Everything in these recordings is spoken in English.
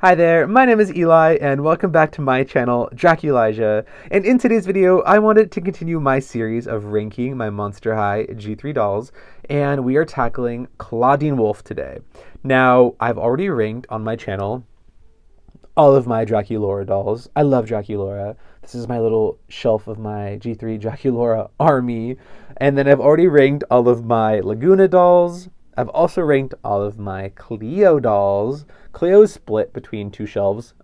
Hi there, my name is Eli, and welcome back to my channel, Draculija. And in today's video, I wanted to continue my series of ranking my Monster High G3 dolls, and we are tackling Clawdeen Wolf today. Now, I've already ranked on my channel all of my Draculaura dolls. I love Draculaura. This is my little shelf of my G3 Draculaura army. And then I've already ranked all of my Laguna dolls. I've also ranked all of my Cleo dolls. Cleo is split between two shelves.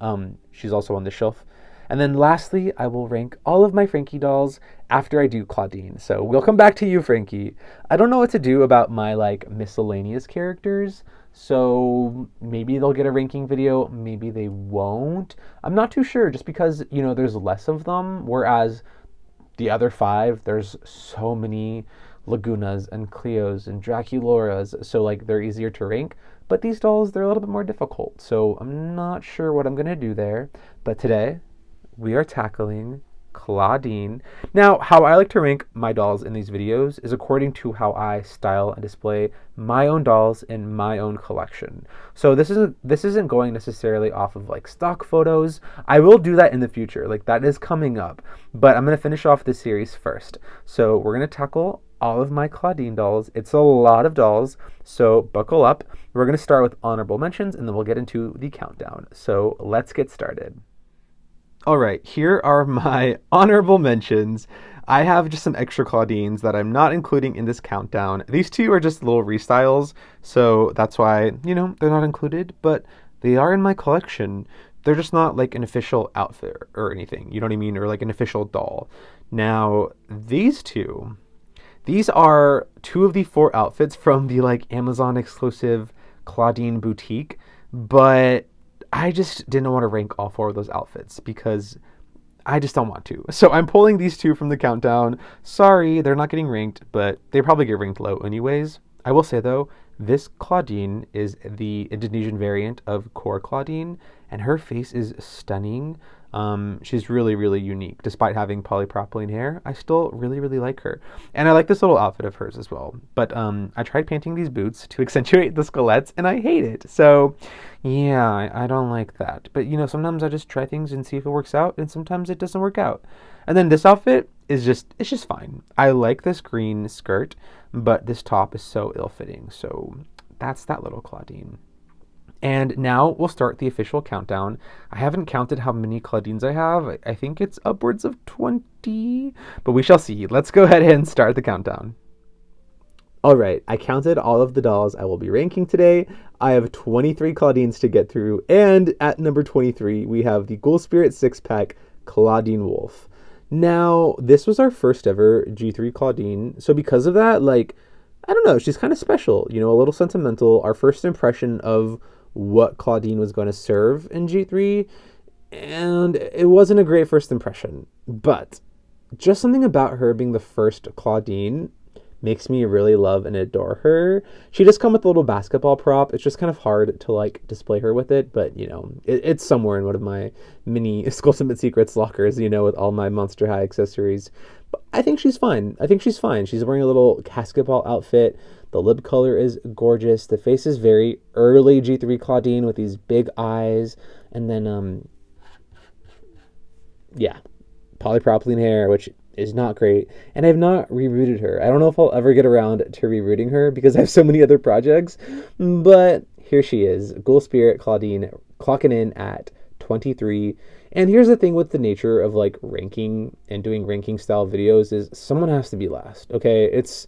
She's also on this shelf. And then lastly, I will rank all of my Frankie dolls after I do Clawdeen. So we'll come back to you, Frankie. I don't know what to do about my miscellaneous characters. So maybe they'll get a ranking video, maybe they won't. I'm not too sure just because, there's less of them, whereas the other five, there's so many Lagunas and Cleos and Draculauras, so they're easier to rank. But these dolls, they're a little bit more difficult, so I'm not sure what I'm going to do there. But today, we are tackling Clawdeen. Now, how I like to rank my dolls in these videos is according to how I style and display my own dolls in my own collection. So this isn't going necessarily off of stock photos. I will do that in the future. That is coming up. But I'm going to finish off this series first. So we're going to tackle all of my Clawdeen dolls. It's a lot of dolls, so buckle up. We're going to start with honorable mentions, and then we'll get into the countdown. So let's get started. All right, here are my honorable mentions. I have just some extra Clawdeens that I'm not including in this countdown. These two are just little restyles, so that's why, they're not included, but they are in my collection. They're just not an official outfit or anything, you know what I mean, or an official doll. Now, these are two of the four outfits from the Amazon exclusive Clawdeen boutique, but I just didn't want to rank all four of those outfits because I just don't want to. So I'm pulling these two from the countdown. Sorry, they're not getting ranked, but they probably get ranked low anyways. I will say though, this Clawdeen is the Indonesian variant of Core Clawdeen, and her face is stunning. She's really, really unique. Despite having polypropylene hair, I still really, really like her. And I like this little outfit of hers as well. But I tried painting these boots to accentuate the skelettes, and I hate it. So, yeah, I don't like that. But, sometimes I just try things and see if it works out, and sometimes it doesn't work out. And then this outfit is it's just fine. I like this green skirt, but this top is so ill-fitting. So that's that little Clawdeen. And now we'll start the official countdown. I haven't counted how many Clawdeens I have. I think it's upwards of 20, but we shall see. Let's go ahead and start the countdown. All right, I counted all of the dolls I will be ranking today. I have 23 Clawdeens to get through, and at number 23, we have the Ghoul Spirit 6-pack Clawdeen Wolf. Now, this was our first ever G3 Clawdeen, so because of that, I don't know, she's kind of special, a little sentimental. Our first impression of what Clawdeen was going to serve in G3, and it wasn't a great first impression, but just something about her being the first Clawdeen makes me really love and adore her. She does come with a little basketball prop. It's just kind of hard to display her with it, but it's somewhere in one of my mini Skulltimate Secrets lockers, with all my Monster High accessories. But I think she's fine. She's wearing a little basketball outfit. The lip color is gorgeous. The face is very early G3 Clawdeen with these big eyes. And then, yeah, polypropylene hair, which is not great. And I've not rerouted her. I don't know if I'll ever get around to rerouting her because I have so many other projects. But here she is, Ghoul Spirit Clawdeen, clocking in at 23. And here's the thing with the nature of ranking and doing ranking style videos is someone has to be last, okay? It's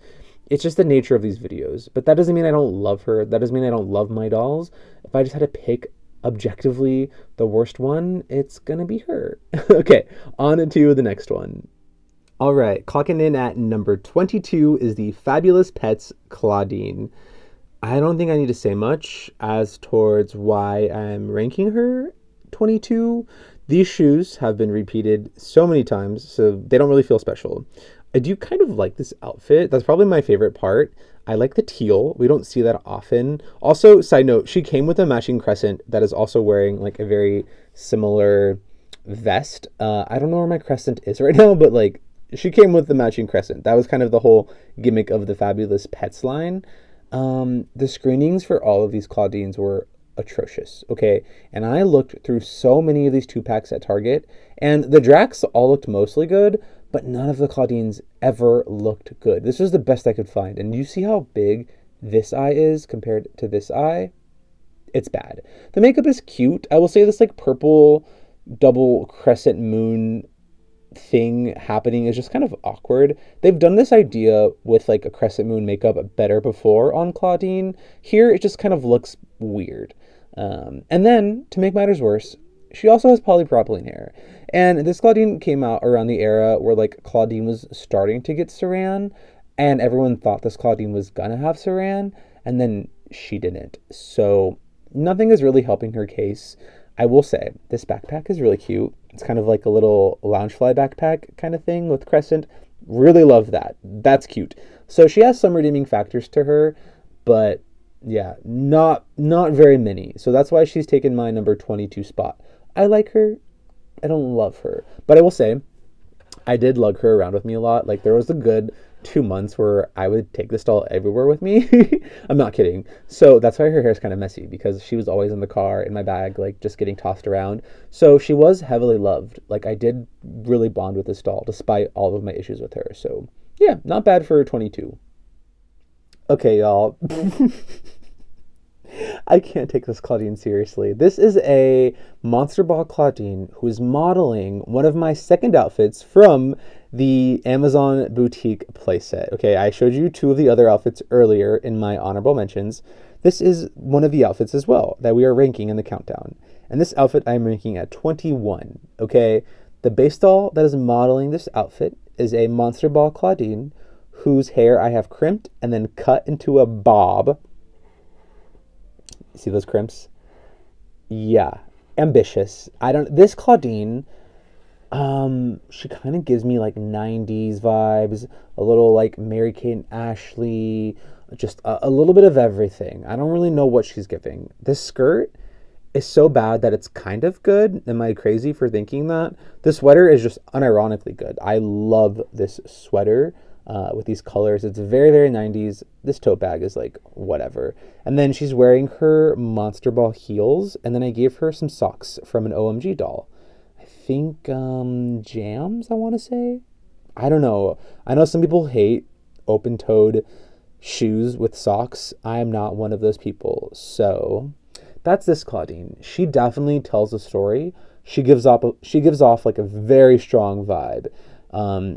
just the nature of these videos. But that doesn't mean I don't love her. That doesn't mean I don't love my dolls. If I just had to pick objectively the worst one, it's gonna be her. Okay, on to the next one. All right, clocking in at number 22 is the Fabulous Pets Clawdeen. I don't think I need to say much as towards why I'm ranking her 22. These shoes have been repeated so many times, so they don't really feel special. I do kind of like this outfit. That's probably my favorite part. I like the teal. We don't see that often. Also, side note, she came with a matching crescent that is also wearing a very similar vest. I don't know where my crescent is right now, but she came with the matching crescent. That was kind of the whole gimmick of the Fabulous Pets line. The screenings for all of these Clawdeens were atrocious, okay? And I looked through so many of these 2-packs at Target, and the Dracs all looked mostly good, but none of the Clawdeens ever looked good. This was the best I could find. And you see how big this eye is compared to this eye? It's bad. The makeup is cute. I will say this like purple double crescent moon thing happening is just kind of awkward. They've done this idea with like a crescent moon makeup better before on Clawdeen. Here it just kind of looks weird. And then to make matters worse, she also has polypropylene hair. And this Clawdeen came out around the era where like Clawdeen was starting to get Saran, and everyone thought this Clawdeen was gonna have Saran, and then she didn't. So nothing is really helping her case. I will say, this backpack is really cute. It's kind of like a little Loungefly backpack kind of thing with Crescent. Really love that. That's cute. So she has some redeeming factors to her, but yeah, not very many. So that's why she's taken my number 22 spot. I like her. I don't love her. But I will say, I did lug her around with me a lot. Like, there was a good 2 months where I would take this doll everywhere with me. I'm not kidding. So that's why her hair is kind of messy, because she was always in the car, in my bag, like just getting tossed around. So she was heavily loved. Like, I did really bond with this doll despite all of my issues with her. So yeah, not bad for 22. Okay, y'all. I can't take this Clawdeen seriously. This is a Monster Ball Clawdeen who is modeling one of my second outfits from the Amazon boutique playset. Okay, I showed you 2 of the other outfits earlier in my honorable mentions. This is one of the outfits as well that we are ranking in the countdown. And this outfit I'm ranking at 21. Okay, the base doll that is modeling this outfit is a Monster Ball Clawdeen whose hair I have crimped and then cut into a bob. See those crimps? Yeah, ambitious. This Clawdeen, she kind of gives me like 90s vibes, a little like Mary-Kate and Ashley, just a little bit of everything. I don't really know what she's giving. This skirt is so bad that it's kind of good. Am I crazy for thinking that? The sweater is just unironically good. I love this sweater. With these colors. It's very, very 90s. This tote bag is like whatever. And then she's wearing her Monster Ball heels, and then I gave her some socks from an OMG doll. I think Jams, I want to say. I don't know. I know some people hate open-toed shoes with socks. I am not one of those people. So that's this Clawdeen. She definitely tells a story. She gives off like a very strong vibe.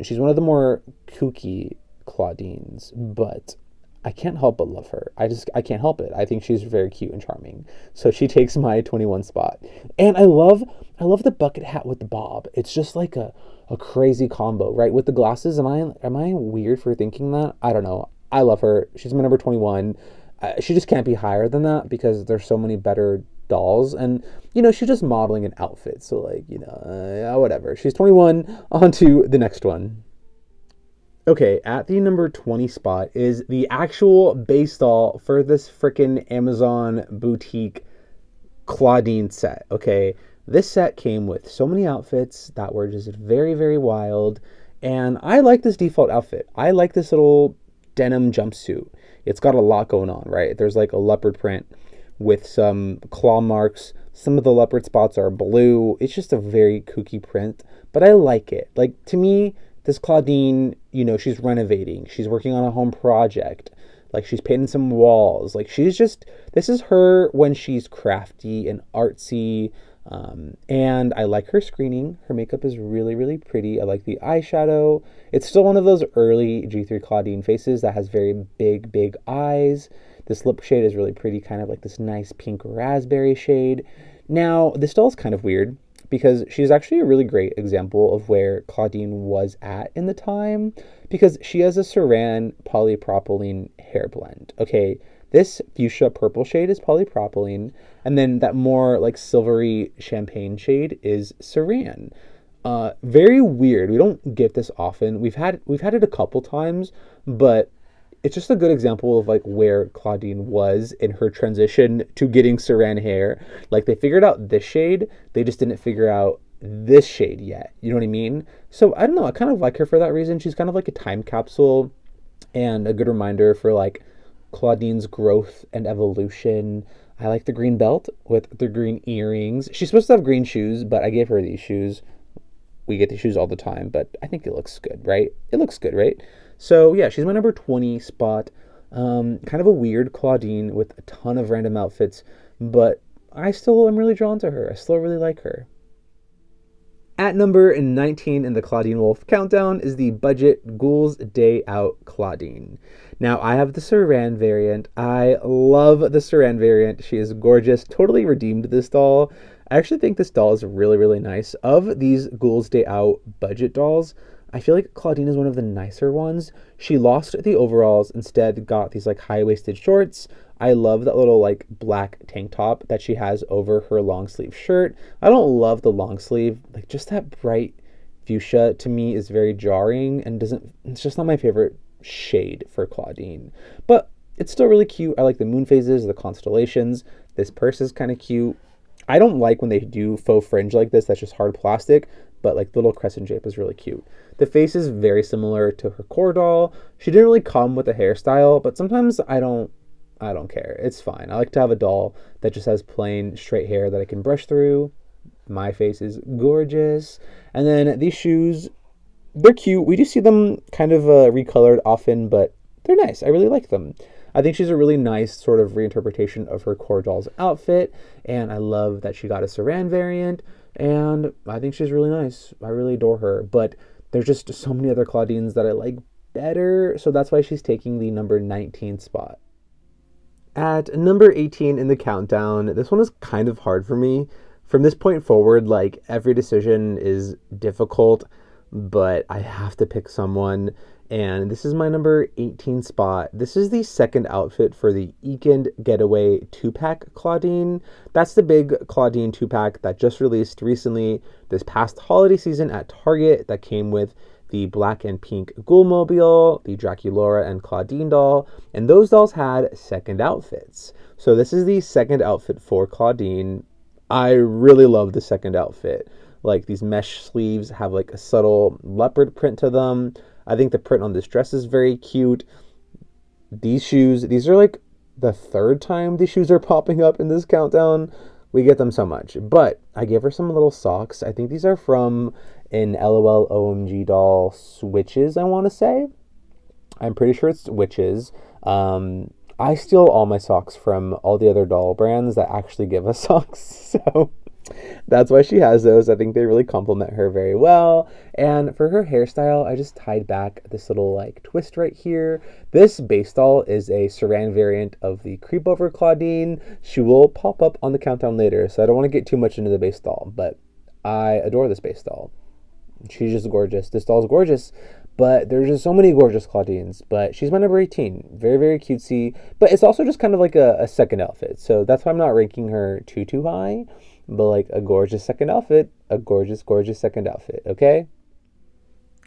She's one of the more kooky Clawdeens, but I can't help but love her. I can't help it. I think she's very cute and charming. So she takes my 21 spot. And I love the bucket hat with the bob. It's just like a crazy combo, right? With the glasses. Am I weird for thinking that? I don't know. I love her. She's my number 21. She just can't be higher than that because there's so many better dolls, and she's just modeling an outfit, so like whatever. She's 21. On to the next one. Okay, at the number 20 spot is the actual base doll for this freaking Amazon boutique Clawdeen set. Okay, this set came with so many outfits that were just very, very wild, and I like this default outfit. I like this little denim jumpsuit. It's got a lot going on, right? There's like a leopard print with some claw marks. Some of the leopard spots are blue. It's just a very kooky print, but I like it. Like, to me, this Clawdeen, she's renovating. She's working on a home project. Like, she's painting some walls. Like, this is her when she's crafty and artsy. And I like her screening. Her makeup is really, really pretty. I like the eyeshadow. It's still one of those early G3 Clawdeen faces that has very big, big eyes. This lip shade is really pretty, kind of like this nice pink raspberry shade. Now, this doll is kind of weird because she's actually a really great example of where Clawdeen was at in the time, because she has a Saran polypropylene hair blend. Okay, this fuchsia purple shade is polypropylene, and then that more like silvery champagne shade is Saran. Very weird. We don't get this often. We've had it a couple times, but it's just a good example of like where Clawdeen was in her transition to getting Saran hair. Like, they figured out this shade, they just didn't figure out this shade yet. You know what I mean? So I don't know. I kind of like her for that reason. She's kind of like a time capsule and a good reminder for like Clawdeen's growth and evolution. I like the green belt with the green earrings. She's supposed to have green shoes, but I gave her these shoes. We get these shoes all the time, but I think it looks good, right? It looks good, right? So yeah, she's my number 20 spot. Kind of a weird Clawdeen with a ton of random outfits, but I still am really drawn to her. I still really like her. At number 19 in the Clawdeen Wolf countdown is the budget Ghouls Day Out Clawdeen. Now, I have the Saran variant. I love the Saran variant. She is gorgeous. Totally redeemed this doll. I actually think this doll is really, really nice. Of these Ghouls Day Out budget dolls, I feel like Clawdeen is one of the nicer ones. She lost the overalls, instead got these like high-waisted shorts. I love that little like black tank top that she has over her long sleeve shirt. I don't love the long sleeve. Like just that bright fuchsia to me is very jarring and it's just not my favorite shade for Clawdeen. But it's still really cute. I like the moon phases, the constellations. This purse is kind of cute. I don't like when they do faux fringe like this. That's just hard plastic. But like the little crescent shape is really cute. The face is very similar to her core doll. She didn't really come with a hairstyle, but sometimes I don't care. It's fine. I like to have a doll that just has plain straight hair that I can brush through. My face is gorgeous. And then these shoes, they're cute. We do see them kind of recolored often, but they're nice. I really like them. I think she's a really nice sort of reinterpretation of her core doll's outfit, and I love that she got a Saran variant, and I think she's really nice. I really adore her, but there's just so many other Clawdeens that I like better, so that's why she's taking the number 19 spot. At number 18 in the countdown, this one is kind of hard for me. From this point forward, like every decision is difficult, but I have to pick someone. And this is my number 18 spot. This is the second outfit for the Eekend Getaway 2-pack Clawdeen. That's the big Clawdeen 2-pack that just released recently this past holiday season at Target that came with the black and pink Ghoulmobile, the Draculaura and Clawdeen doll, and those dolls had second outfits. So this is the second outfit for Clawdeen. I really love the second outfit. Like these mesh sleeves have like a subtle leopard print to them. I think the print on this dress is very cute. These shoes, these are like the third time these shoes are popping up in this countdown. We get them so much. But I gave her some little socks. I think these are from an LOL OMG doll Switches, I want to say. I'm pretty sure it's Witches. I steal all my socks from all the other doll brands that actually give us socks. So that's why she has those. I think they really complement her very well. And for her hairstyle, I just tied back this little like twist right here. This base doll is a Saran variant of the Creep Over Clawdeen. She will pop up on the countdown later, so I don't want to get too much into the base doll, but I adore this base doll. She's just gorgeous. This doll is gorgeous, but there's just so many gorgeous Clawdeens. But she's my number 18. Very, very cutesy. But it's also just kind of like a second outfit. So that's why I'm not ranking her too high. But like a gorgeous second outfit, a gorgeous, gorgeous second outfit, okay?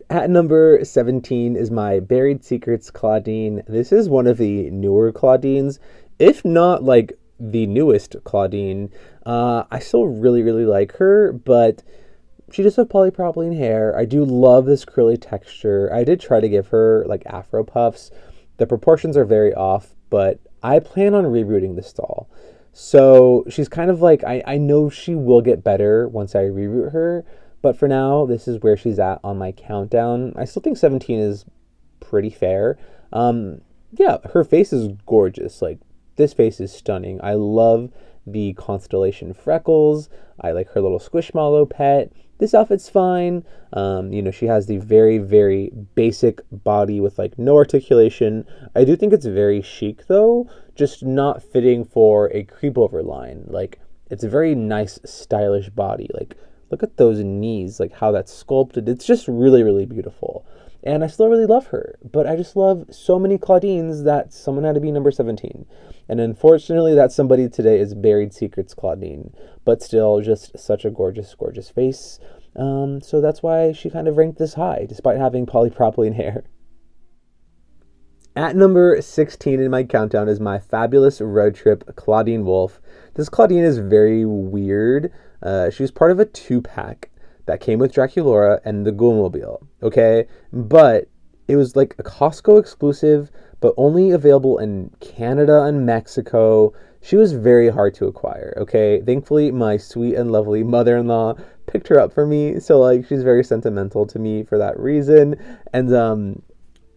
At number 17 is my Buried Secrets Clawdeen. This is one of the newer Clawdeens, if not like the newest Clawdeen. I still really, really like her, but she does have polypropylene hair. I do love this curly texture. I did try to give her like afro puffs. The proportions are very off, but I plan on rebooting this doll. So she's kind of like, I know she will get better once I reboot her, but for now, this is where she's at on my countdown. I still think 17 is pretty fair. Yeah, her face is gorgeous. Like, this face is stunning. I love the constellation freckles. I like her little squishmallow pet. This outfit's fine. She has the very, very basic body with like no articulation. I do think it's very chic though, just not fitting for a creep over line. Like, it's a very nice, stylish body. Like, look at those knees, like how that's sculpted. It's just really, really beautiful. And I still really love her, but I just love so many Clawdeens that someone had to be number 17. And unfortunately, that somebody today is Buried Secrets Clawdeen, but still just such a gorgeous, gorgeous face. So that's why she kind of ranked this high, despite having polypropylene hair. At number 16 in my countdown is my Fabulous Road Trip Clawdeen Wolf. This Clawdeen is very weird. She's part of a 2-pack that came with Draculaura and the Ghoulmobile, okay? But it was like a Costco exclusive, but only available in Canada and Mexico. She was very hard to acquire, okay? Thankfully, my sweet and lovely mother-in-law picked her up for me, so like she's very sentimental to me for that reason. And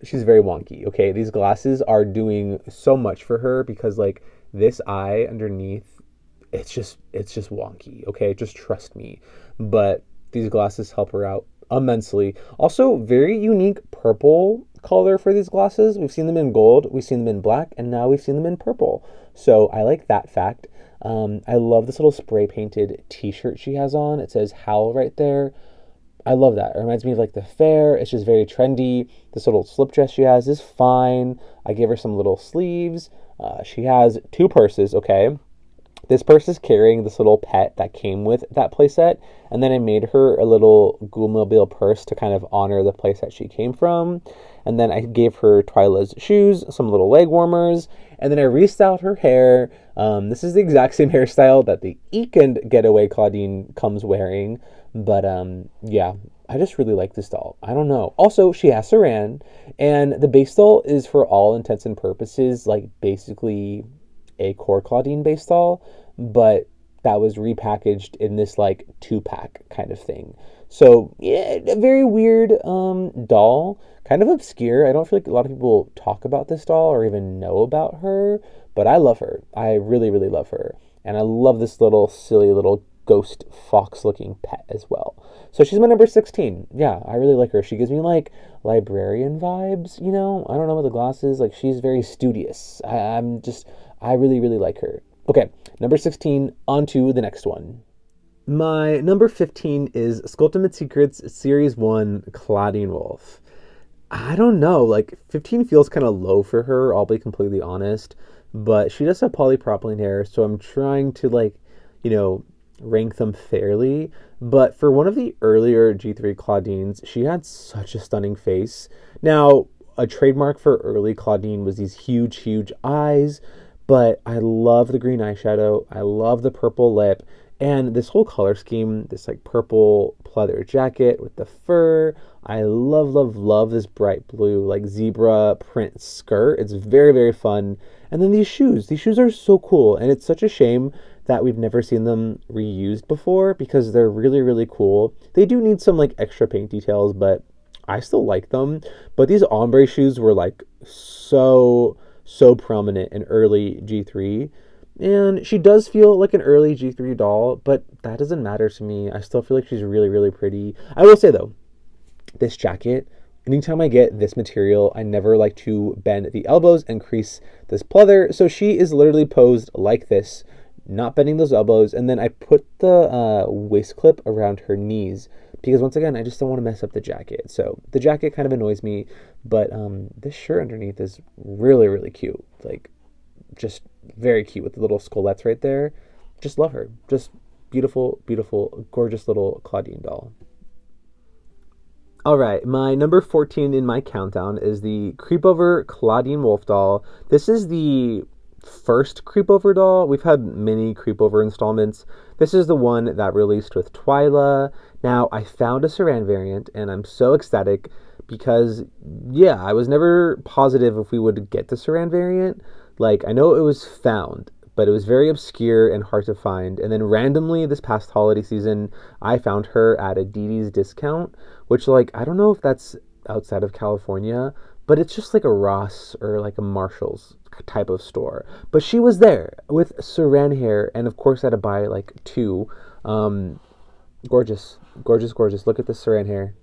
she's very wonky, okay? These glasses are doing so much for her because like this eye underneath, it's just wonky, okay? Just trust me. But these glasses help her out immensely. Also, very unique purple color for these glasses. We've seen them in gold, we've seen them in black, and now we've seen them in purple. So I like that fact. I love this little spray painted t-shirt she has on. It says Howl right there. I love that. It reminds me of like the fair. It's just very trendy. This little slip dress she has is fine. I gave her some little sleeves. She has two purses, okay? This purse is carrying this little pet that came with that playset, and then I made her a little Ghoulmobile purse to kind of honor the playset she came from. And then I gave her Twyla's shoes, some little leg warmers, and then I restyled her hair. This is the exact same hairstyle that the Eekend Getaway Clawdeen comes wearing, but yeah, I just really like this doll. I don't know. Also, she has Saran, and the base doll is for all intents and purposes like basically a core Clawdeen base doll, but that was repackaged in this like 2-pack kind of thing. So yeah, a very weird doll, kind of obscure. I don't feel like a lot of people talk about this doll or even know about her, but I love her. I really, really love her. And I love this little silly little ghost fox looking pet as well. So she's my number 16. Yeah, I really like her. She gives me like librarian vibes, you know? I don't know, with the glasses. Like she's very studious. I really, really like her. Okay, number 16, on to the next one. My number 15 is Skulltimate Secrets Series 1 Clawdeen Wolf. I don't know, like 15 feels kind of low for her, I'll be completely honest, but she does have polypropylene hair, so I'm trying to like, you know, rank them fairly. But for one of the earlier G3 Clawdeens, she had such a stunning face. Now, a trademark for early Clawdeen was these huge, huge eyes, but I love the green eyeshadow. I love the purple lip. And this whole color scheme, this like purple pleather jacket with the fur. I love, love, love this bright blue like zebra print skirt. It's very, very fun. And then these shoes. These shoes are so cool. And it's such a shame that we've never seen them reused before because they're really, really cool. They do need some like extra paint details, but I still like them. But these ombre shoes were like so prominent in early G3, and she does feel like an early G3 doll, but that doesn't matter to me. I still feel like she's really, really pretty. I will say though, this jacket, anytime I get this material, I never like to bend the elbows and crease this pleather, so she is literally posed like this, not bending those elbows, and then I put the waist clip around her knees because once again, I just don't want to mess up the jacket. So the jacket kind of annoys me, but this shirt underneath is really, really cute. Like, just very cute with the little skullettes right there. Just love her. Just beautiful, beautiful, gorgeous little Clawdeen doll. All right, my number 14 in my countdown is the Creepover Clawdeen Wolf doll. This is the first Creepover doll. We've had many Creepover installments. This is the one that released with Twyla. Now, I found a Saran variant, and I'm so ecstatic because, yeah, I was never positive if we would get the Saran variant. Like, I know it was found, but it was very obscure and hard to find. And then randomly this past holiday season, I found her at a DD's discount, which, like, I don't know if that's outside of California, but it's just like a Ross or like a Marshall's type of store. But she was there with Saran hair, and of course I had to buy like two. Gorgeous, gorgeous, gorgeous. Look at this Saran hair.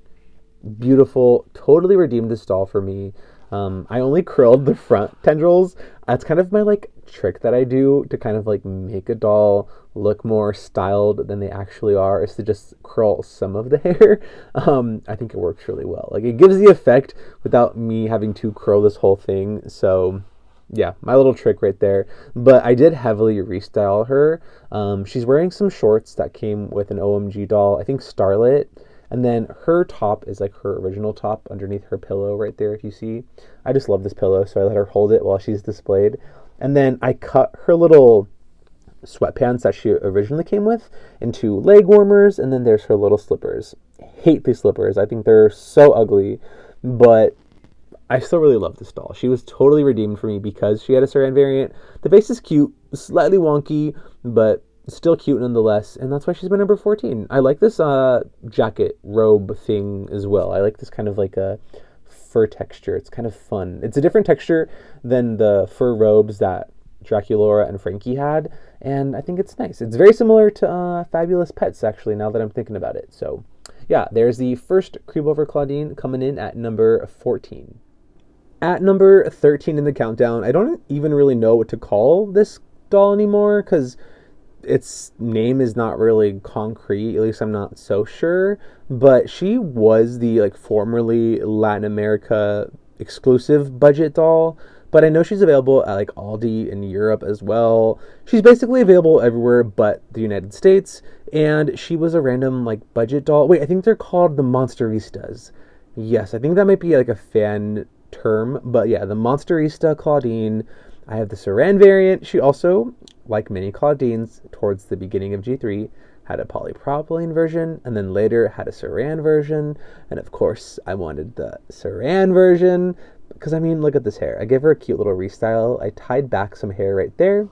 Beautiful. Totally redeemed this doll for me. I only curled the front tendrils. That's kind of my like trick that I do to kind of like make a doll look more styled than they actually are, is to just curl some of the hair. I think it works really well. Like it gives the effect without me having to curl this whole thing. So yeah, my little trick right there. But I did heavily restyle her. She's wearing some shorts that came with an OMG doll, I think Starlit. And then her top is like her original top underneath her pillow right there, if you see. I just love this pillow, so I let her hold it while she's displayed. And then I cut her little sweatpants that she originally came with into leg warmers, and then there's her little slippers. I hate these slippers. I think they're so ugly, but I still really love this doll. She was totally redeemed for me because she had a Saran variant. The face is cute, slightly wonky, but still cute nonetheless, and that's why she's my number 14. I like this jacket robe thing as well. I like this kind of like a fur texture. It's kind of fun. It's a different texture than the fur robes that Draculaura and Frankie had, and I think it's nice. It's very similar to Fabulous Pets, actually, now that I'm thinking about it. So, yeah, there's the first creep over Clawdeen coming in at number 14. At number 13 in the countdown, I don't even really know what to call this doll anymore because its name is not really concrete. At least I'm not so sure. But she was the like formerly Latin America exclusive budget doll. But I know she's available at like Aldi in Europe as well. She's basically available everywhere but the United States. And she was a random like budget doll. Wait, I think they're called the Monsteristas. Yes, I think that might be like a fan term. But yeah, the Monsterista Clawdeen. I have the Saran variant. She also, like many Clawdeens towards the beginning of G3, had a polypropylene version, and then later had a Saran version. And of course, I wanted the Saran version, because I mean, look at this hair. I gave her a cute little restyle. I tied back some hair right there.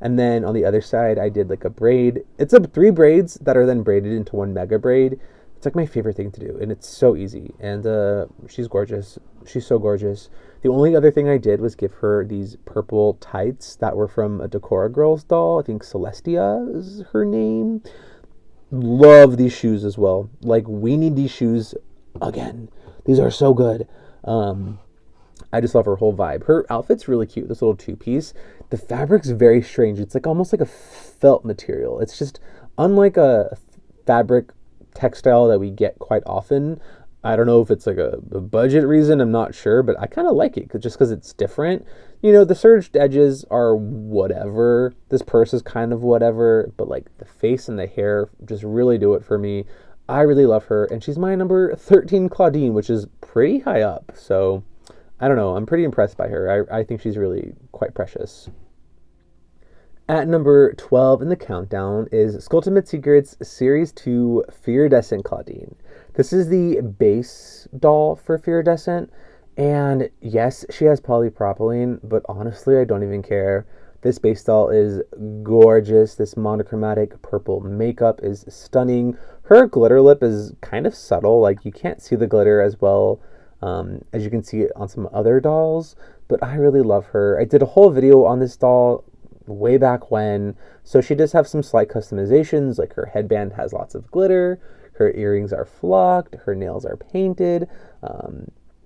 And then on the other side, I did like a braid. It's 3 braids that are then braided into one mega braid. It's like my favorite thing to do, and it's so easy. And she's gorgeous. She's so gorgeous. The only other thing I did was give her these purple tights that were from a Decora Girls doll. I think Celestia is her name. Love these shoes as well. Like, we need these shoes again. These are so good. I just love her whole vibe. Her outfit's really cute, this little 2-piece. The fabric's very strange. It's like almost like a felt material. It's just unlike a fabric textile that we get quite often. I don't know if it's like a budget reason, I'm not sure, but I kind of like it just because it's different. You know, the serged edges are whatever. This purse is kind of whatever, but like the face and the hair just really do it for me. I really love her, and she's my number 13 Clawdeen, which is pretty high up. So, I don't know, I'm pretty impressed by her. I think she's really quite precious. At number 12 in the countdown is Skulltimate Secrets Series 2 Fearedescent Clawdeen. This is the base doll for Fearedescent, and yes, she has polypropylene, but honestly, I don't even care. This base doll is gorgeous. This monochromatic purple makeup is stunning. Her glitter lip is kind of subtle, like you can't see the glitter as well as you can see it on some other dolls, but I really love her. I did a whole video on this doll way back when, so she does have some slight customizations, like her headband has lots of glitter, her earrings are flocked, her nails are painted.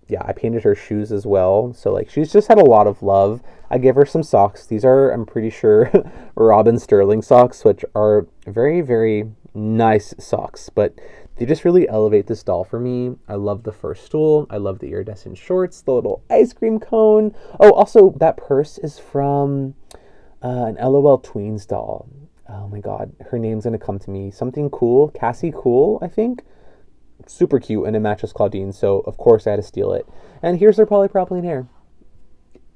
Yeah, I painted her shoes as well, so like she's just had a lot of love. I gave her some socks. These are, I'm pretty sure, Robin Sterling socks, which are very, very nice socks, but they just really elevate this doll for me. I love the fur stool. I love the iridescent shorts, the little ice cream cone. Oh, also, that purse is from an LOL Tweens doll. Oh my god, her name's gonna come to me. Something cool. Cassie Cool, I think. Super cute, and it matches Clawdeen, so of course I had to steal it. And here's her polypropylene hair.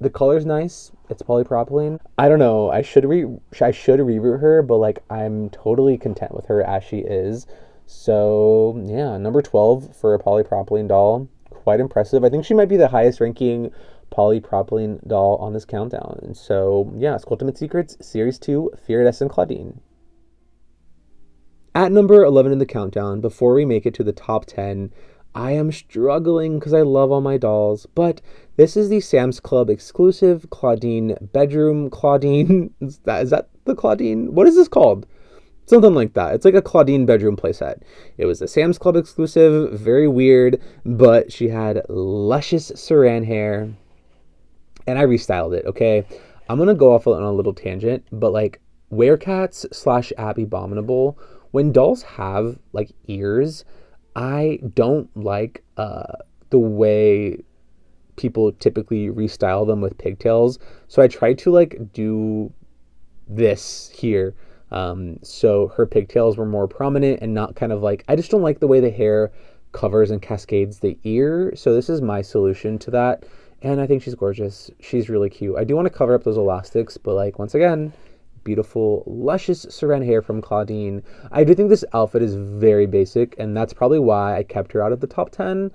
The color's nice. It's polypropylene. I don't know. I should reboot her, but like I'm totally content with her as she is. So yeah, number 12 for a polypropylene doll. Quite impressive. I think she might be the highest ranking polypropylene doll on this countdown. And so yeah, Skulltimate Secrets Series 2 Fearedescent Clawdeen. At number 11 in the countdown, before we make it to the top 10, I am struggling because I love all my dolls, but this is the Sam's Club exclusive Clawdeen bedroom Clawdeen. Is that the Clawdeen? What is this called? Something like that. It's like a Clawdeen bedroom playset. It was a Sam's Club exclusive, very weird, but she had luscious saran hair, and I restyled it, okay? I'm going to go off on a little tangent, but like Werecats / Abby Abominable, when dolls have like ears, I don't like the way people typically restyle them with pigtails. So I tried to like do this here. So her pigtails were more prominent and not kind of like, I just don't like the way the hair covers and cascades the ear. So this is my solution to that. And I think she's gorgeous. She's really cute. I do want to cover up those elastics, but like once again, beautiful, luscious saran hair from Clawdeen. I do think this outfit is very basic, and that's probably why I kept her out of the top 10.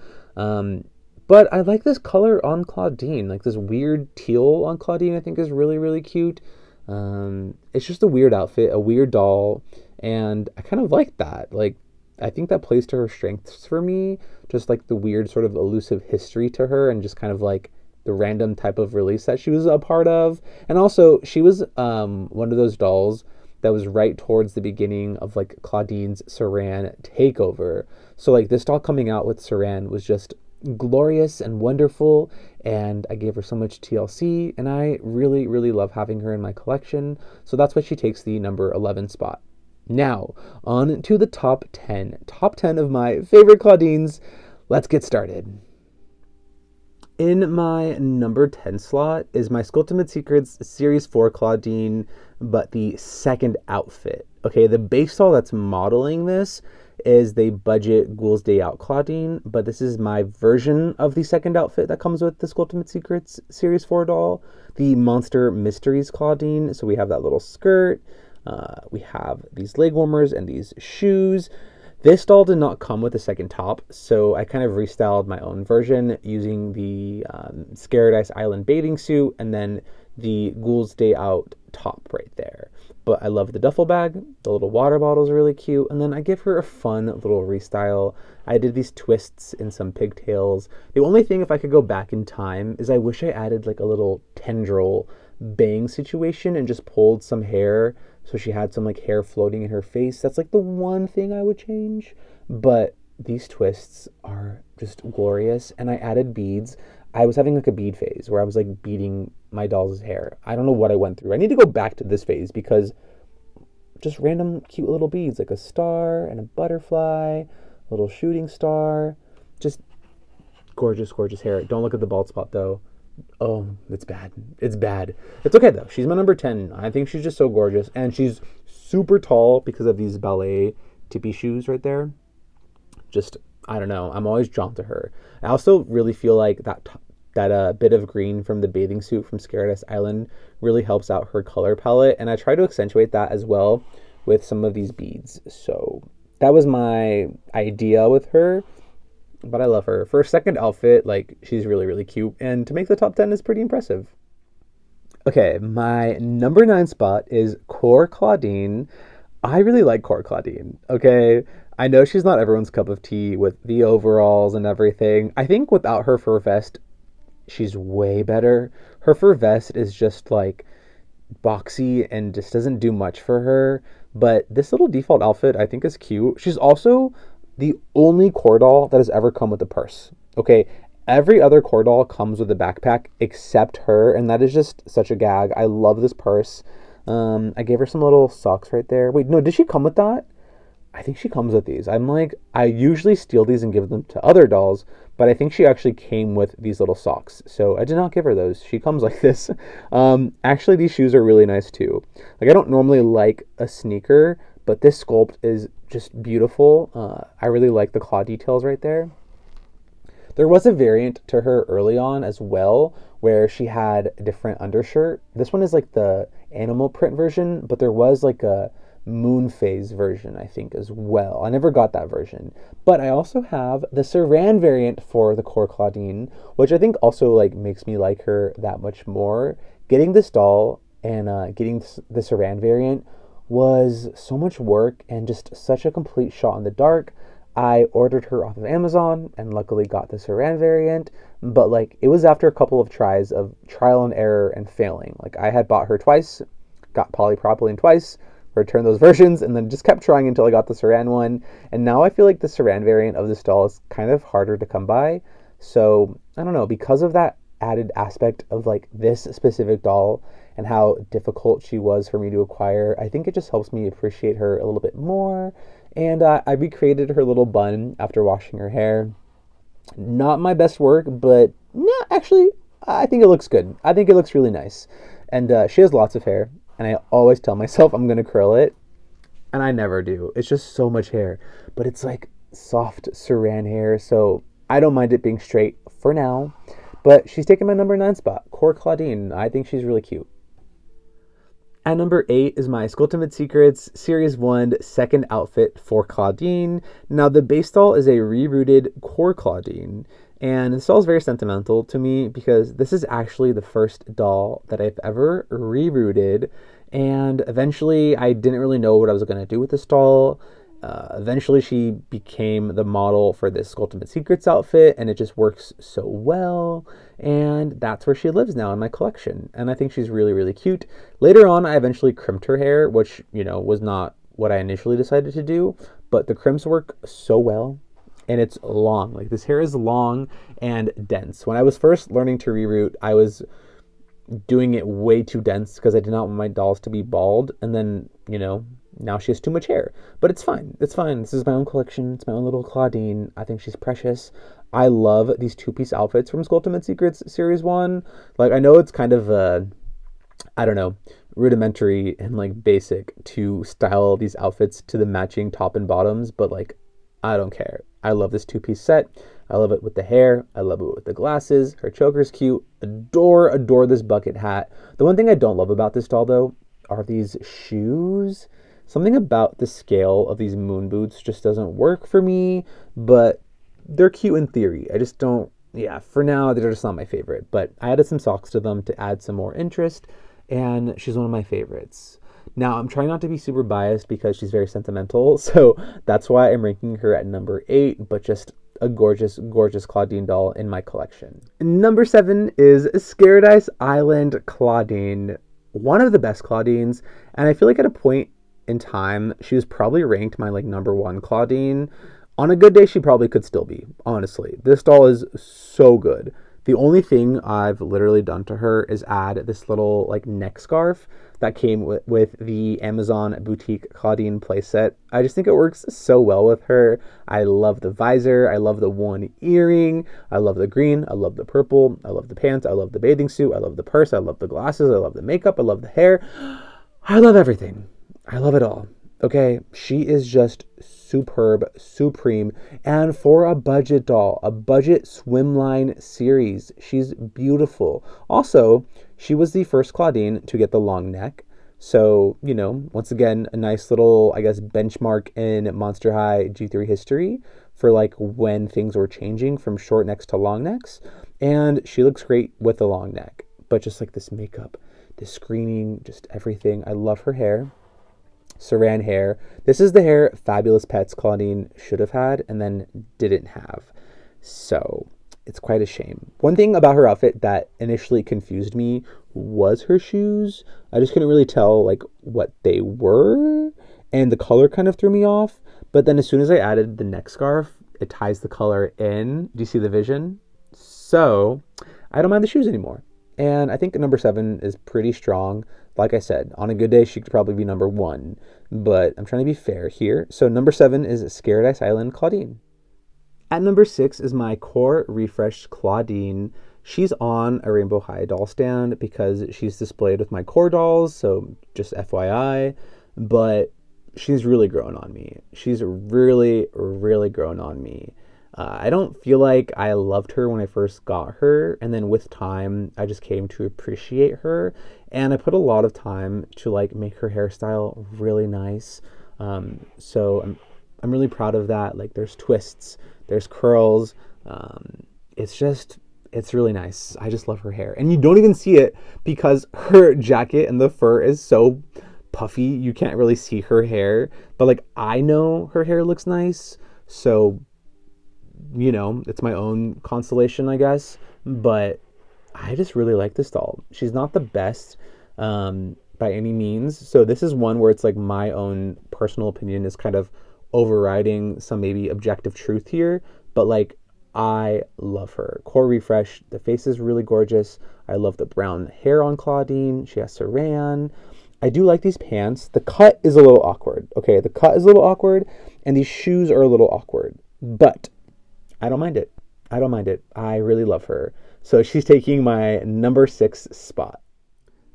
But I like this color on Clawdeen. Like this weird teal on Clawdeen I think is really, really cute. It's just a weird outfit, a weird doll, and I kind of like that. Like, I think that plays to her strengths for me, just like the weird sort of elusive history to her, and just kind of like the random type of release that she was a part of. And also, she was one of those dolls that was right towards the beginning of like Claudin's Saran takeover. So like this doll coming out with Saran was just glorious and wonderful, and I gave her so much TLC, and I really, really love having her in my collection. So that's why she takes the number 11 spot. Now, on to the top 10. Top 10 of my favorite Claudines. Let's get started. In my number 10 slot is my Skulltimate Secrets Series 4 Clawdeen, but the second outfit. Okay, the base doll that's modeling this is the budget Ghouls Day Out Clawdeen, but this is my version of the second outfit that comes with the Skulltimate Secrets Series 4 doll, the Monster Mysteries Clawdeen. So we have that little skirt, we have these leg warmers and these shoes. This doll did not come with a second top, so I kind of restyled my own version using the Scared Island bathing suit and then the Ghouls Day Out top right there. But I love the duffel bag, the little water bottle is really cute, and then I give her a fun little restyle. I did these twists in some pigtails. The only thing, if I could go back in time, is I wish I added like a little tendril bang situation and just pulled some hair so she had some like hair floating in her face. That's like the one thing I would change. But these twists are just glorious, and I added beads. I was having like a bead phase where I was like beading my doll's hair. I don't know what I went through. I need to go back to this phase because just random cute little beads, like a star and a butterfly, a little shooting star. Just gorgeous, gorgeous hair. Don't look at the bald spot though. Oh, it's bad. It's bad. It's okay though. She's my number 10. I think she's just so gorgeous. And she's super tall because of these ballet tippy shoes right there. Just, I don't know. I'm always drawn to her. I also really feel like that bit of green from the bathing suit from Scared Island really helps out her color palette. And I try to accentuate that as well with some of these beads. So that was my idea with her. But I love her. For her second outfit, like, she's really, really cute. And to make the top 10 is pretty impressive. Okay, my number 9 spot is Core Clawdeen. I really like Core Clawdeen, okay? I know she's not everyone's cup of tea with the overalls and everything. I think without her fur vest, she's way better. Her fur vest is just, like, boxy and just doesn't do much for her. But this little default outfit I think is cute. She's also the only core doll that has ever come with a purse. Okay, every other core doll comes with a backpack except her, and that is just such a gag. I love this purse. I gave her some little socks right there. Wait, no, did she come with that? I think she comes with these. I usually steal these and give them to other dolls, but I think she actually came with these little socks. So I did not give her those. She comes like this. Actually, these shoes are really nice too. Like, I don't normally like a sneaker, but this sculpt is just beautiful. I really like the claw details right there. There was a variant to her early on as well, where she had a different undershirt. This one is like the animal print version, but there was like a moon phase version, I think, as well. I never got that version. But I also have the Saran variant for the Core Clawdeen, which I think also like makes me like her that much more. Getting this doll and getting the Saran variant was so much work and just such a complete shot in the dark. I ordered her off of Amazon and luckily got the Saran variant, but like it was after a couple of tries of trial and error and failing. Like I had bought her twice, got polypropylene twice, returned those versions, and then just kept trying until I got the Saran one. And now I feel like the Saran variant of this doll is kind of harder to come by. So I don't know, because of that added aspect of like this specific doll and how difficult she was for me to acquire, I think it just helps me appreciate her a little bit more. And I recreated her little bun after washing her hair. Not my best work, but no, actually, I think it looks good. I think it looks really nice. And she has lots of hair, and I always tell myself I'm going to curl it, and I never do. It's just so much hair. But it's like soft Saran hair, so I don't mind it being straight for now. But she's taking my number 9 spot, Core Clawdeen. I think she's really cute. At number 8 is my Skulltimate Secrets Series 1 second outfit for Clawdeen. Now, the base doll is a rerouted Core Clawdeen, And this doll is very sentimental to me because this is actually the first doll that I've ever rerouted. And eventually, I didn't really know what I was going to do with this doll. Eventually, she became the model for this Ultimate Secrets outfit, and it just works so well. And that's where she lives now in my collection. And I think she's really, really cute. Later on, I eventually crimped her hair, which, was not what I initially decided to do, but the crimps work so well. And it's long. Like, this hair is long and dense. When I was first learning to reroot, I was doing it way too dense because I did not want my dolls to be bald. And then, now she has too much hair. But it's fine. It's fine. This is my own collection. It's my own little Clawdeen. I think she's precious. I love these two-piece outfits from Ultimate Secrets Series 1. Like, I know it's kind of, I don't know, rudimentary and, like, basic to style these outfits to the matching top and bottoms, but, like, I don't care. I love this two-piece set. I love it with the hair. I love it with the glasses. Her choker's cute. Adore this bucket hat. The one thing I don't love about this doll, though, are these shoes. Something about the scale of these moon boots just doesn't work for me, but they're cute in theory. I just don't, for now, they're just not my favorite. But I added some socks to them to add some more interest, and she's one of my favorites. Now, I'm trying not to be super biased because she's very sentimental, so that's why I'm ranking her at number 8, but just a gorgeous, gorgeous Clawdeen doll in my collection. Number 7 is Scaradise Island Clawdeen, one of the best Clawdeens, and I feel like at a point in time, she was probably ranked my, number 1 Clawdeen. On a good day, she probably could still be, honestly. This doll is so good. The only thing I've literally done to her is add this little, neck scarf that came with the Amazon Boutique Clawdeen playset. I just think it works so well with her. I love the visor. I love the one earring. I love the green. I love the purple. I love the pants. I love the bathing suit. I love the purse. I love the glasses. I love the makeup. I love the hair. I love everything. I love it all. Okay, she is just superb, supreme, and for a budget doll, a budget swimline series, she's beautiful. Also, she was the first Clawdeen to get the long neck. So, once again, a nice little, I guess, benchmark in Monster High G3 history for when things were changing from short necks to long necks. And she looks great with the long neck, but just this makeup, this screening, just everything. I love her hair. Saran hair. This is the hair Fabulous Pets Clawdeen should have had and then didn't have. So it's quite a shame. One thing about her outfit that initially confused me was her shoes. I just couldn't really tell what they were, and the color kind of threw me off. But then as soon as I added the neck scarf, it ties the color in. Do you see the vision? So I don't mind the shoes anymore. And I think number 7 is pretty strong. Like I said, on a good day, she could probably be number 1. But I'm trying to be fair here. So number 7 is Scaradise Island Clawdeen. At number 6 is my Core Refresh Clawdeen. She's on a Rainbow High doll stand because she's displayed with my core dolls. So just FYI. But she's really grown on me. She's really, really grown on me. I don't feel like I loved her when I first got her, and then with time, I just came to appreciate her, and I put a lot of time to make her hairstyle really nice. So I'm really proud of that. There's twists, there's curls. It's really nice. I just love her hair, and you don't even see it because her jacket and the fur is so puffy. You can't really see her hair, but I know her hair looks nice, so. It's my own consolation, I guess, but I just really like this doll. She's not the best by any means, so this is one where it's my own personal opinion is kind of overriding some maybe objective truth here, but I love her. Core Refresh, the face is really gorgeous. I love the brown hair on Clawdeen. She has saran. I do like these pants. The cut is a little awkward. Okay, the cut is a little awkward, and these shoes are a little awkward, but I don't mind it. I don't mind it. I really love her. So she's taking my number 6 spot.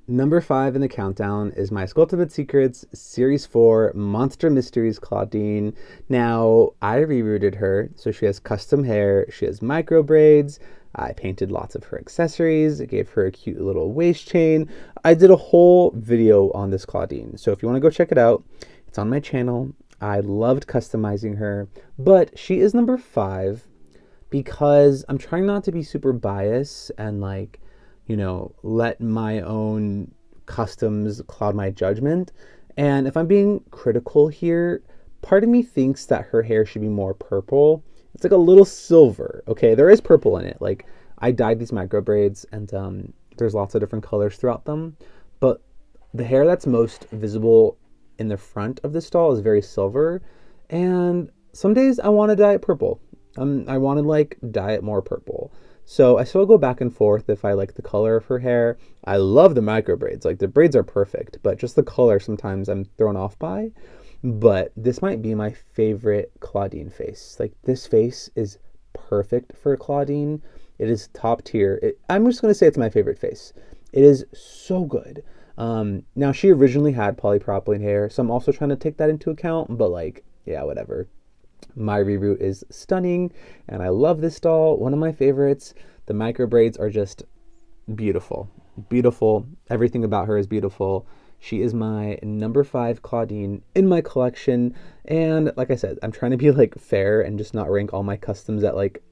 Number 5 in the countdown is my Ultimate Secrets Series 4 Monster Mysteries Clawdeen. Now, I rerouted her, so she has custom hair, she has micro braids, I painted lots of her accessories, I gave her a cute little waist chain. I did a whole video on this Clawdeen, so if you want to go check it out, it's on my channel. I loved customizing her, but she is number 5 because I'm trying not to be super biased and like, let my own customs cloud my judgment. And if I'm being critical here, part of me thinks that her hair should be more purple. It's like a little silver. Okay, there is purple in it. Like I dyed these micro braids, and there's lots of different colors throughout them. But the hair that's most visible in the front of the style is very silver. And some days I want to dye it purple. I want to like dye it more purple. So I still go back and forth if I like the color of her hair. I love the micro braids. Like the braids are perfect, but just the color sometimes I'm thrown off by. But this might be my favorite Clawdeen face. Like this face is perfect for Clawdeen. It is top tier. I'm just going to say it's my favorite face. It is so good. Now she originally had polypropylene hair, so I'm also trying to take that into account, but like, yeah, whatever. My reroot is stunning, and I love this doll. One of my favorites. The micro braids are just beautiful. Beautiful. Everything about her is beautiful. She is my number 5 Clawdeen in my collection. And like I said, I'm trying to be like fair and just not rank all my customs at like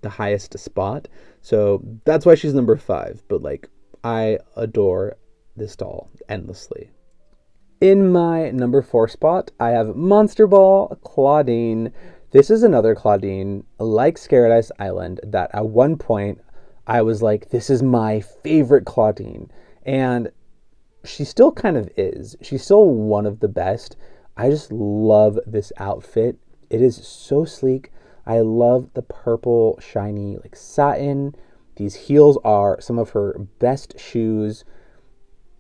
the highest spot. So that's why she's number 5. But like, I adore this doll endlessly. In my number 4 spot, I have Monster Ball Clawdeen. This is another Clawdeen, like Scared Island, that at one point I was like, this is my favorite Clawdeen. And she still kind of is. She's still one of the best. I just love this outfit. It is so sleek. I love the purple, shiny, like satin. These heels are some of her best shoes.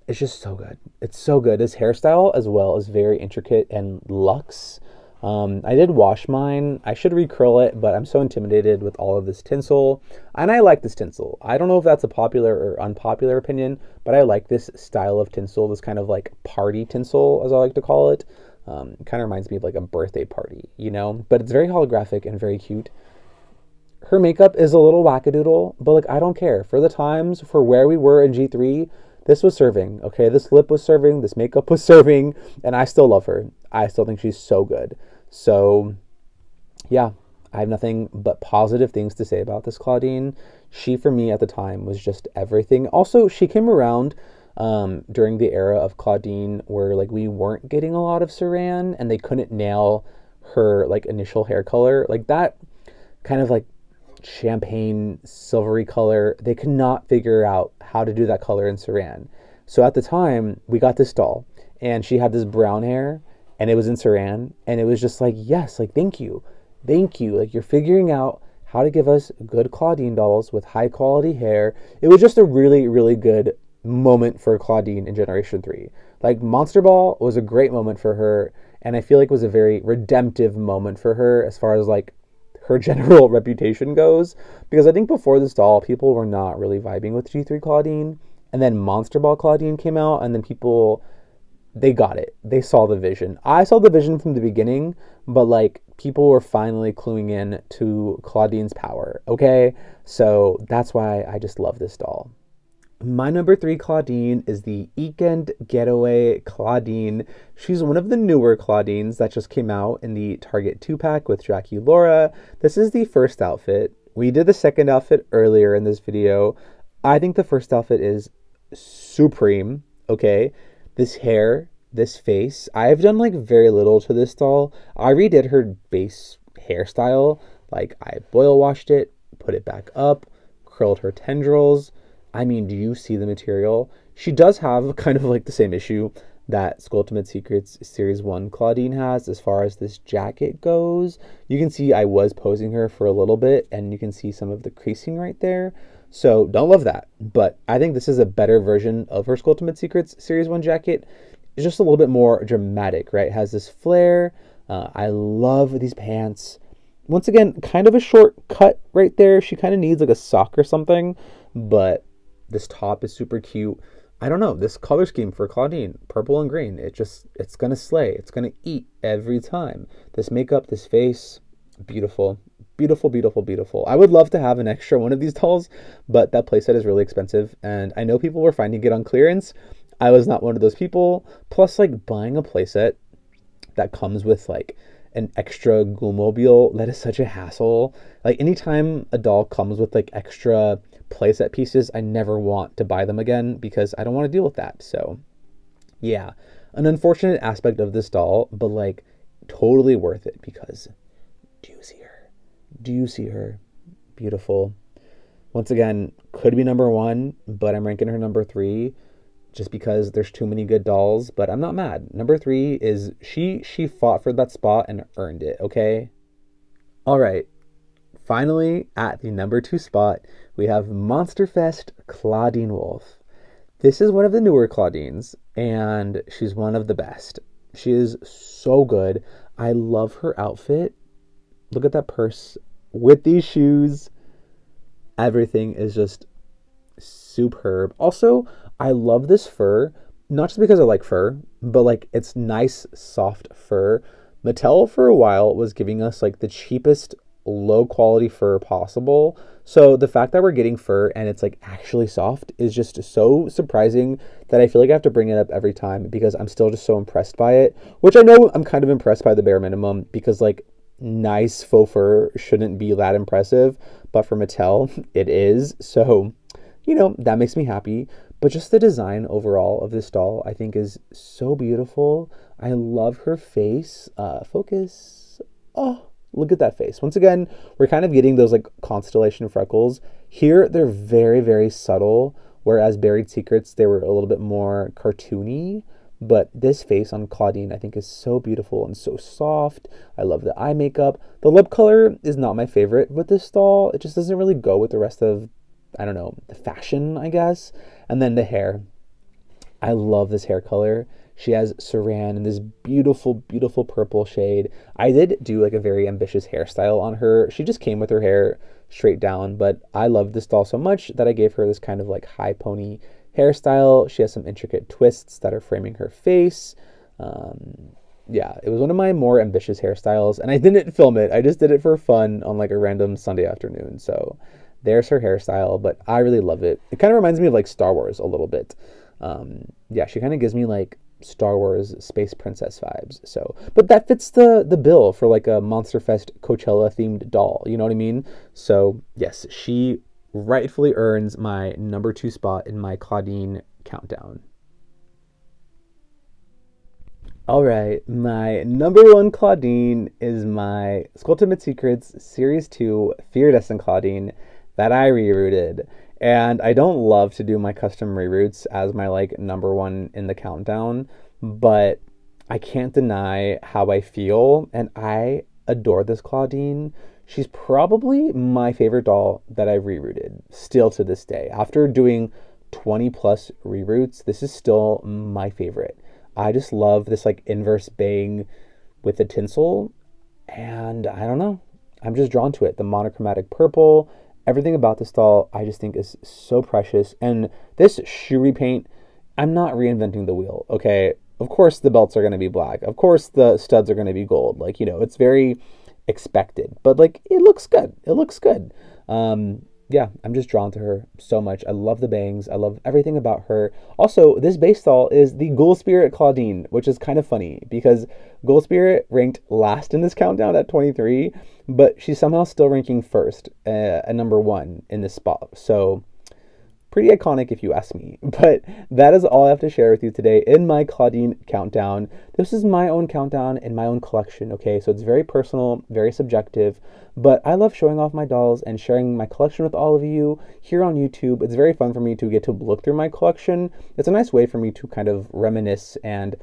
It's just so good. It's so good. This hairstyle as well is very intricate and luxe. I did wash mine. I should recurl it, but I'm so intimidated with all of this tinsel. And I like this tinsel. I don't know if that's a popular or unpopular opinion, but I like this style of tinsel, this kind of like party tinsel, as I like to call it. It kind of reminds me of like a birthday party, But it's very holographic and very cute. Her makeup is a little wackadoodle, but like I don't care. For the times, for where we were in G3, this was serving, okay? This lip was serving, this makeup was serving, and I still love her. I still think she's so good. So, yeah, I have nothing but positive things to say about this Clawdeen. She, for me, at the time, was just everything. Also, she came around during the era of Clawdeen where, like, we weren't getting a lot of Saran, and they couldn't nail her, like, initial hair color. Like, that kind of, like, champagne silvery color, they could not figure out how to do that color in Saran. So at the time, we got this doll, and she had this brown hair, and it was in Saran, and it was just like, yes, like, thank you, like, you're figuring out how to give us good Clawdeen dolls with high quality hair. It was just a really, really good moment for Clawdeen in Generation 3. Like, Monster Ball was a great moment for her, and I feel like it was a very redemptive moment for her as far as, like, her general reputation goes, because I think before this doll, people were not really vibing with G3 Clawdeen, and then Monster Ball Clawdeen came out, and then people, they got it. They saw the vision. I saw the vision from the beginning, but like people were finally cluing in to Clawdeen's power, okay? So that's why I just love this doll. My number 3 Clawdeen is the Weekend Getaway Clawdeen. She's one of the newer Clawdeens that just came out in the Target 2-pack with Jackie Laura. This is the first outfit. We did the second outfit earlier in this video. I think the first outfit is supreme, okay? This hair, this face. I've done like very little to this doll. I redid her base hairstyle. Like I boil washed it, put it back up, curled her tendrils. I mean, do you see the material? She does have kind of like the same issue that Skulltimate Secrets Series 1 Clawdeen has as far as this jacket goes. You can see I was posing her for a little bit, and you can see some of the creasing right there. So don't love that. But I think this is a better version of her Skulltimate Secrets Series 1 jacket. It's just a little bit more dramatic, right? It has this flare. I love these pants. Once again, kind of a short cut right there. She kind of needs like a sock or something, but this top is super cute. I don't know, this color scheme for Clawdeen, purple and green, it's gonna slay. It's gonna eat every time. This makeup, this face, beautiful. Beautiful, beautiful, beautiful. I would love to have an extra one of these dolls, but that playset is really expensive, and I know people were finding it on clearance. I was not one of those people. Plus, like, buying a playset that comes with, like, an extra Ghoulmobile, that is such a hassle. Like anytime a doll comes with like extra playset pieces, I never want to buy them again because I don't want to deal with that. So yeah, an unfortunate aspect of this doll, but like totally worth it because do you see her? Do you see her? Beautiful. Once again, could be number one, but I'm ranking her number three just because there's too many good dolls, but I'm not mad. Number three is she fought for that spot and earned it, okay? All right. Finally, at the number two spot, we have Monster Fest Clawdeen Wolf. This is one of the newer Clawdeens, and she's one of the best. She is so good. I love her outfit. Look at that purse with these shoes. Everything is just superb. Also, I love this fur, not just because I like fur, but like it's nice, soft fur. Mattel for a while was giving us like the cheapest low quality fur possible. So the fact that we're getting fur and it's like actually soft is just so surprising that I feel like I have to bring it up every time because I'm still just so impressed by it, which I know I'm kind of impressed by the bare minimum because like nice faux fur shouldn't be that impressive, but for Mattel, it is. So, that makes me happy. But just the design overall of this doll, I think is so beautiful. I love her face. Focus. Oh, look at that face. Once again, we're kind of getting those like constellation freckles. Here, they're very, very subtle, whereas Buried Secrets, they were a little bit more cartoony. But this face on Clawdeen, I think, is so beautiful and so soft. I love the eye makeup. The lip color is not my favorite with this doll. It just doesn't really go with the rest of, I don't know, the fashion, I guess. And then the hair. I love this hair color. She has saran in this beautiful, beautiful purple shade. I did do like a very ambitious hairstyle on her. She just came with her hair straight down, but I love this doll so much that I gave her this kind of like high pony hairstyle. She has some intricate twists that are framing her face. Yeah, it was one of my more ambitious hairstyles, and I didn't film it. I just did it for fun on like a random Sunday afternoon. So there's her hairstyle, but I really love it. It kind of reminds me of like Star Wars a little bit. Yeah, she kind of gives me like Star Wars space princess vibes. So, but that fits the bill for like a Monster Fest Coachella themed doll. You know what I mean? So yes, she rightfully earns my number two spot in my Clawdeen countdown. All right, my number one Clawdeen is my Skulltimate Secrets Series 2 Fear-Destined Clawdeen that I rerouted. And I don't love to do my custom reroutes as my like number one in the countdown, but I can't deny how I feel, and I adore this Clawdeen. She's probably my favorite doll that I've rerouted still to this day. After doing 20 plus reroutes, this is still my favorite. I just love this like inverse bang with the tinsel, and I don't know. I'm just drawn to it. The monochromatic purple, everything about this doll I just think is so precious. And this shoe repaint, I'm not reinventing the wheel, okay? Of course the belts are going to be black. Of course the studs are going to be gold. Like, it's very expected, but like it looks good. It looks good. Yeah, I'm just drawn to her so much. I love the bangs. I love everything about her. Also, this base doll is the Ghoul Spirit Clawdeen, which is kind of funny because Ghoul Spirit ranked last in this countdown at 23, but she's somehow still ranking first at number one in this spot. So pretty iconic if you ask me. But that is all I have to share with you today in my Clawdeen countdown. This is my own countdown in my own collection, okay? So it's very personal, very subjective, but I love showing off my dolls and sharing my collection with all of you here on YouTube. It's very fun for me to get to look through my collection. It's a nice way for me to kind of reminisce and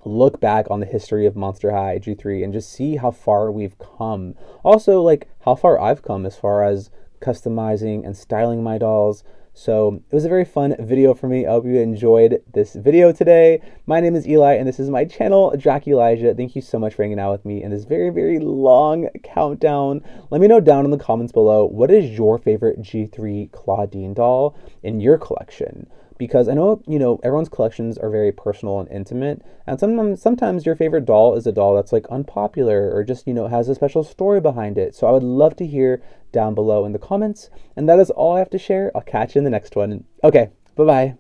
look back on the history of Monster High G3 and just see how far we've come. Also, like how far I've come as far as customizing and styling my dolls. So it was a very fun video for me. I hope you enjoyed this video today. My name is Eli, and this is my channel, Drac Elijah. Thank you so much for hanging out with me in this very, very long countdown. Let me know down in the comments below, what is your favorite G3 Clawdeen doll in your collection? Because I know, everyone's collections are very personal and intimate, and sometimes your favorite doll is a doll that's like unpopular or just, has a special story behind it. So I would love to hear down below in the comments, and that is all I have to share. I'll catch you in the next one. Okay, bye-bye.